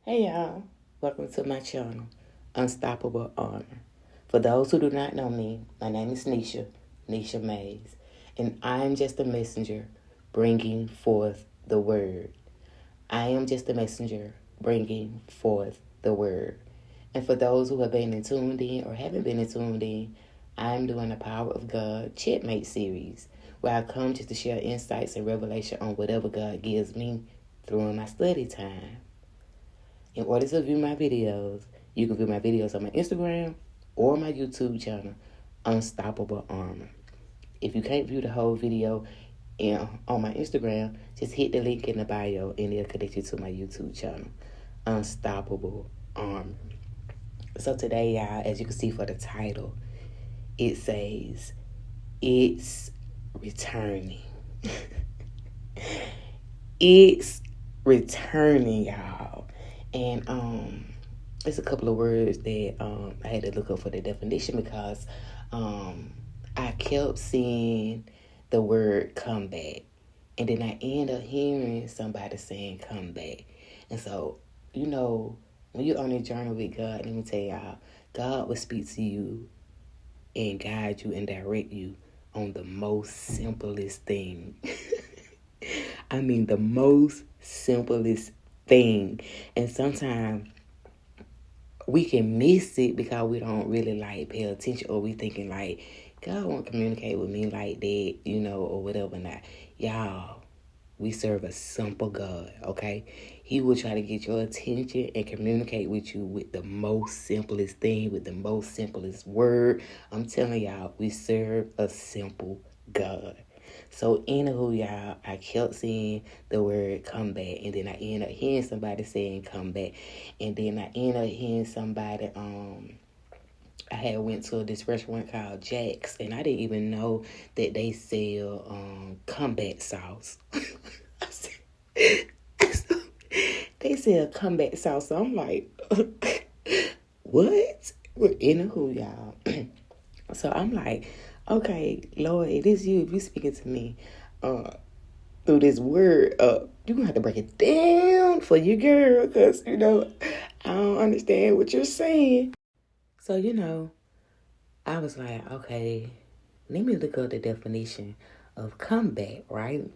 Hey y'all, welcome to my channel, Unstoppable Armor. For those who do not know me, my name is Nisha Mays, and I am just a messenger bringing forth the word. I am just a messenger bringing forth the word. And for those who have been tuned in or haven't been tuned in, I'm doing a Power of God CHECKMATE series where I come just to share insights and revelation on whatever God gives me through my study time. In order to view my videos, you can view my videos on my Instagram or my YouTube channel, Unstoppable Armor. If you can't view the whole video on my Instagram, just hit the link in the bio and it'll connect you to my YouTube channel, Unstoppable Armor. So today, y'all, as you can see for the title, it says, it's returning. It's returning, y'all. And there's a couple of words that I had to look up for the definition because I kept seeing the word comeback. And then I end up hearing somebody saying comeback. And so, when you're on a journey with God, let me tell y'all, God will speak to you and guide you and direct you on the most simplest thing. I mean, the most simplest thing. And sometimes we can miss it because we don't really pay attention, or we thinking God won't communicate with me like that, or whatever. Not, y'all, we serve a simple God, okay? He will try to get your attention and communicate with you with the most simplest thing, with the most simplest word. I'm telling y'all, we serve a simple God. So anywho, y'all, I kept seeing the word come back, and then I ended up hearing somebody saying come back, and then I ended up hearing somebody, I had went to this restaurant called Jack's, and I didn't even know that they sell comeback sauce. They sell comeback sauce, so I'm like, what? Well, anywho, y'all. So I'm like, okay, Lord, it is you. If you speaking to me through this word, you're going to have to break it down for your girl because, I don't understand what you're saying. So, I was like, okay, let me look up the definition of comeback, right?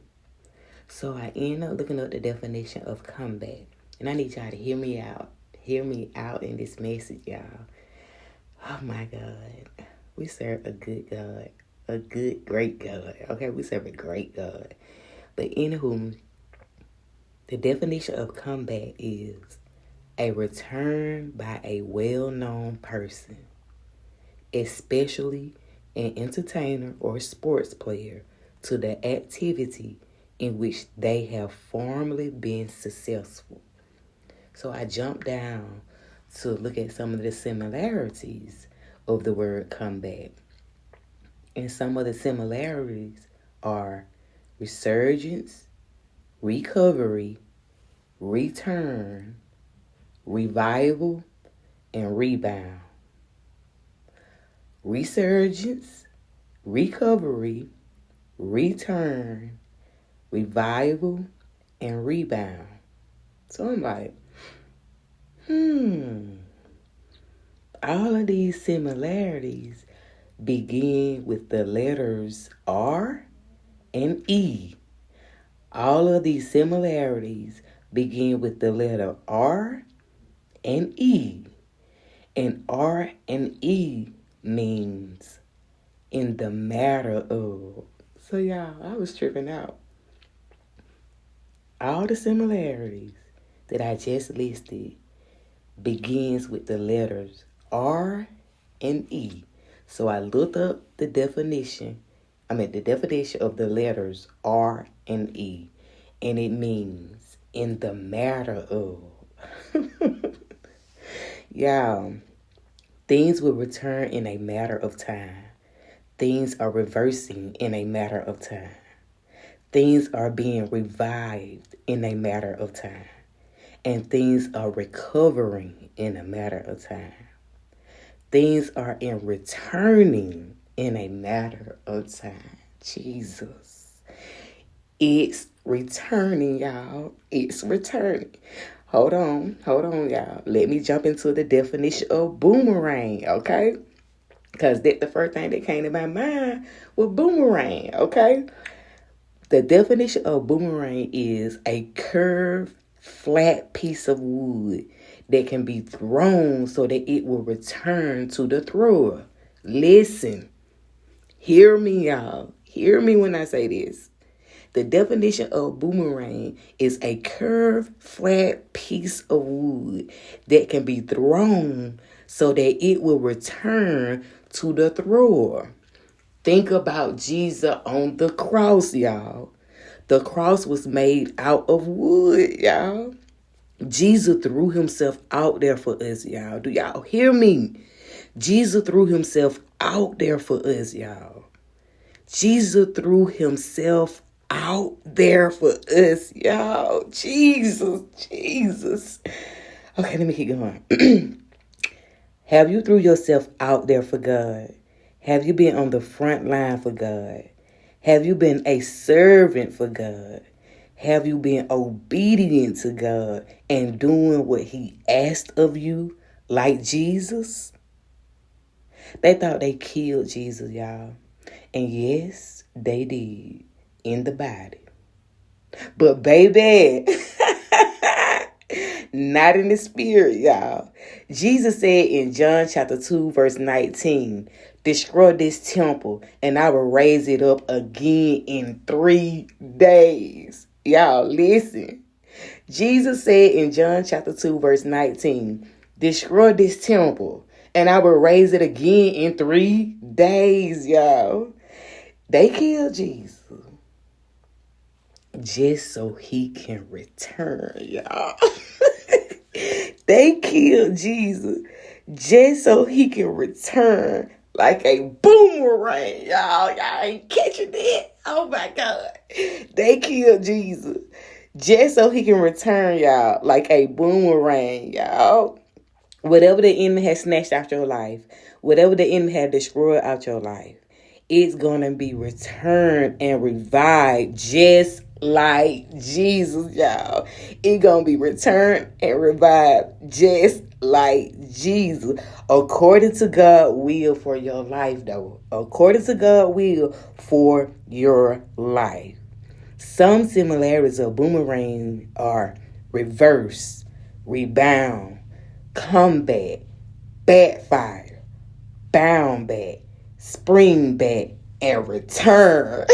So I ended up looking up the definition of comeback. And I need y'all to hear me out. Hear me out in this message, y'all. Oh, my God. We serve a good God. A good, great God. Okay, we serve a great God. But anywho, the definition of comeback is a return by a well-known person, especially an entertainer or sports player, to the activity in which they have formerly been successful. So I jumped down to look at some of the similarities of the word comeback. And some of the similarities are resurgence, recovery, return, revival, and rebound. Resurgence, recovery, return, revival, and rebound. So I'm like, all of these similarities begin with the letters R and E. All of these similarities begin with the letter R and E. And R and E means in the matter of. So y'all, I was tripping out. All the similarities that I just listed begins with the letters R and E. So I looked up the definition of the letters R and E, and it means in the matter of. Y'all, things will return in a matter of time. Things are reversing in a matter of time. Things are being revived in a matter of time. And things are recovering in a matter of time. Things are returning in a matter of time. Jesus. It's returning, y'all. It's returning. Hold on, y'all. Let me jump into the definition of boomerang, okay? Because that's the first thing that came to my mind was boomerang, okay? The definition of boomerang is a curved, flat piece of wood that can be thrown so that it will return to the thrower. Listen, hear me, y'all. Hear me when I say this. The definition of boomerang is a curved, flat piece of wood that can be thrown so that it will return to the thrower. Think about Jesus on the cross, y'all. The cross was made out of wood, y'all. Jesus threw himself out there for us, y'all. Do y'all hear me? Jesus threw himself out there for us, y'all. Jesus threw himself out there for us, y'all. Jesus. Okay, let me keep going. Have you threw yourself out there for God? Have you been on the front line for God? Have you been a servant for God? Have you been obedient to God and doing what he asked of you like Jesus? They thought they killed Jesus, y'all. And yes, they did in the body. But baby, not in the spirit, y'all. Jesus said in John chapter 2, verse 19, destroy this temple and I will raise it up again in 3 days. Y'all, listen. Jesus said in John chapter 2, verse 19, destroy this temple and I will raise it again in 3 days, y'all. They killed Jesus just so he can return, y'all. They killed Jesus just so he can return like a boomerang, y'all. Y'all ain't catching that. Oh my God. They killed Jesus just so he can return, y'all, like a boomerang, y'all. Whatever the enemy has snatched out your life, whatever the enemy had destroyed out your life, it's going to be returned and revived just like Jesus, y'all. It's going to be returned and revived just like Jesus. According to God's will for your life, though. According to God's will for your life. Some similarities of boomerang are reverse, rebound, comeback, backfire, bound back, spring back, and return.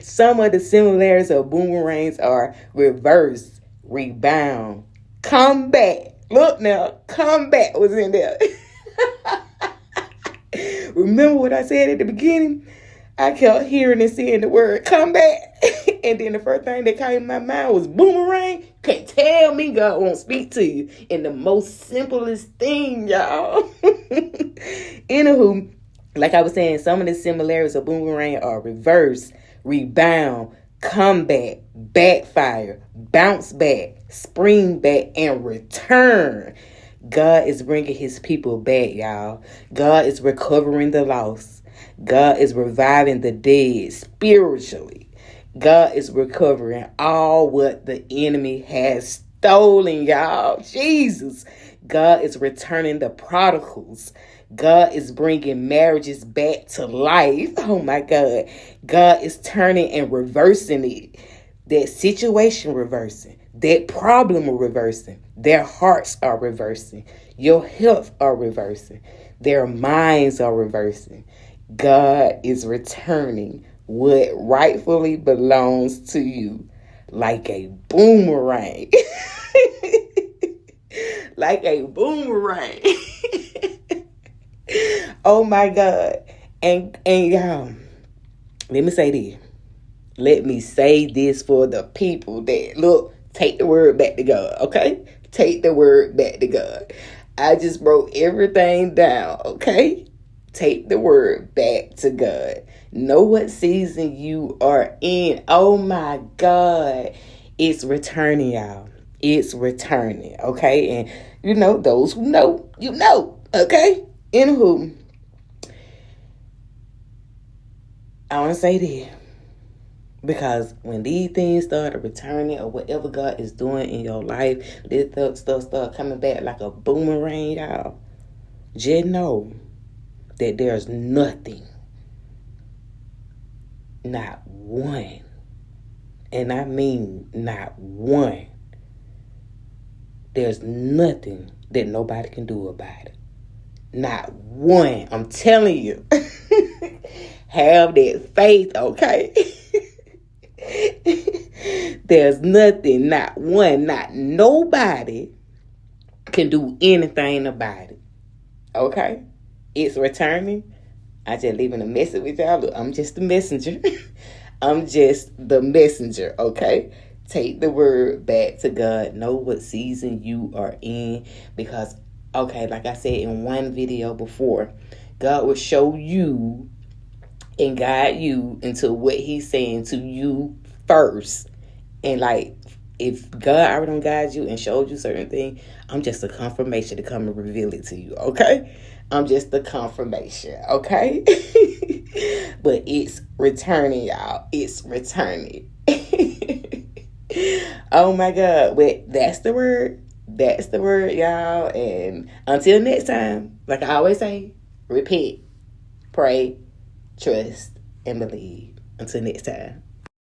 Some of the similarities of boomerangs are reverse, rebound, come back. Look now, come back was in there. Remember what I said at the beginning? I kept hearing and seeing the word come back. And then the first thing that came in my mind was boomerang. Can't tell me God won't speak to you in the most simplest thing, y'all. Anywho, like I was saying, some of the similarities of boomerang are reverse, rebound, comeback, backfire, bounce back, spring back, and return. God is bringing his people back, y'all. God is recovering the lost. God is reviving the dead spiritually. God is recovering all what the enemy has stolen, y'all. Jesus. God is returning the prodigals. God is bringing marriages back to life. Oh my God. God is turning and reversing it. That situation reversing. That problem reversing. Their hearts are reversing. Your health are reversing. Their minds are reversing. God is returning what rightfully belongs to you like a boomerang. Like a boomerang. Oh my God. And y'all, let me say this. Let me say this for the people that, look, take the word back to God, okay? Take the word back to God. I just wrote everything down, okay? Take the word back to God. Know what season you are in. Oh my God. It's returning, y'all. It's returning, okay? And you know, those who know, you know, okay? Anywho, I want to say this. Because when these things start returning or whatever God is doing in your life, this stuff start coming back like a boomerang, y'all. Just know that there's nothing, not one, and I mean not one, there's nothing that nobody can do about it. Not one. I'm telling you. Have that faith, okay? There's nothing, not one, not nobody can do anything about it. Okay? It's returning. I just leaving a message with y'all. Look, I'm just the messenger. I'm just the messenger, okay? Take the word back to God. Know what season you are in. Because, okay, like I said in one video before, God will show you and guide you into what he's saying to you first. And like, if God already done guide you and showed you certain things, I'm just a confirmation to come and reveal it to you, okay? I'm just the confirmation, okay? But it's returning, y'all. It's returning. Oh my God. But that's the word. That's the word, y'all. And until next time, like I always say, repent, pray, trust, and believe. Until next time.